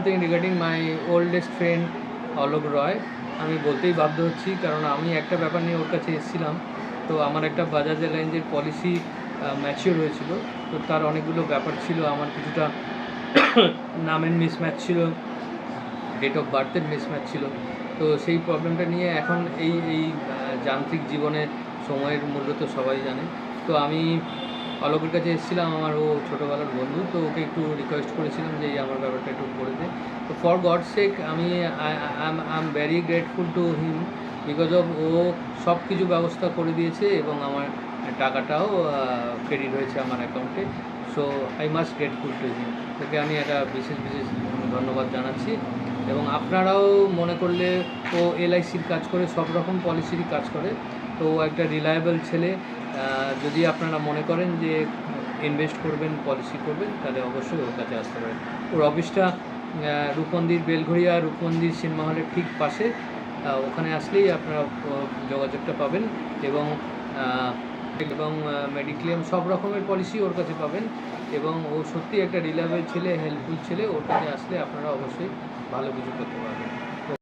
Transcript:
something regarding my oldest friend Alok রয়। আমি বলতেই বাধ্য হচ্ছি, কারণ আমি একটা ব্যাপার নিয়ে ওর কাছে এসেছিলাম। তো আমার একটা বাজাজ এয়ারলাইন্সের পলিসি ম্যাচিওর হয়েছিল। তো তার অনেকগুলো ব্যাপার ছিল, আমার কিছুটা নামের মিসম্যাচ ছিল, ডেট অফ বার্থের মিসম্যাচ ছিল। তো সেই প্রবলেমটা নিয়ে এখন এই যান্ত্রিক জীবনে সময়ের মূল্য তো সবাই জানে। তো আমি অলোকের কাছে এসেছিলাম, আমার ও ছোটোবেলার বন্ধু। তো ওকে একটু রিকোয়েস্ট করেছিলাম যে এই আমার ব্যাপারটা একটু করে দে। তো ফর গডস সেক আমি I am very grateful to him, because of ও সব কিছু ব্যবস্থা করে দিয়েছে এবং আমার টাকাটাও ক্রেডিট হয়েছে আমার অ্যাকাউন্টে। So I must grateful to him. Okay আমি একটা বিশেষ ধন্যবাদ জানাচ্ছি। এবং আপনারাও মনে করলে, ও এলআইসির কাজ করে, সব রকম পলিসিরই কাজ করে। তো ও একটা রিলায়েবল ছেলে। যদি আপনারা মনে করেন যে ইনভেস্ট করবেন, পলিসি করবেন, তাহলে অবশ্যই ওর কাছে আসতে পারেন। ওর অফিসটা রূপমন্দির, বেলঘড়িয়া রূপমন্দির সিনেমা হলের ঠিক পাশে। ওখানে আসলেই আপনারা যোগাযোগটা পাবেন এবং মেডিক্লেম সব রকমের পলিসি ওর কাছে পাবেন। এবং ও সত্যি একটা রিলায়েবল ছেলে, হেল্পফুল ছেলে। ওর কাছে আসলে আপনারা অবশ্যই ভালো কিছু করতে পারবেন।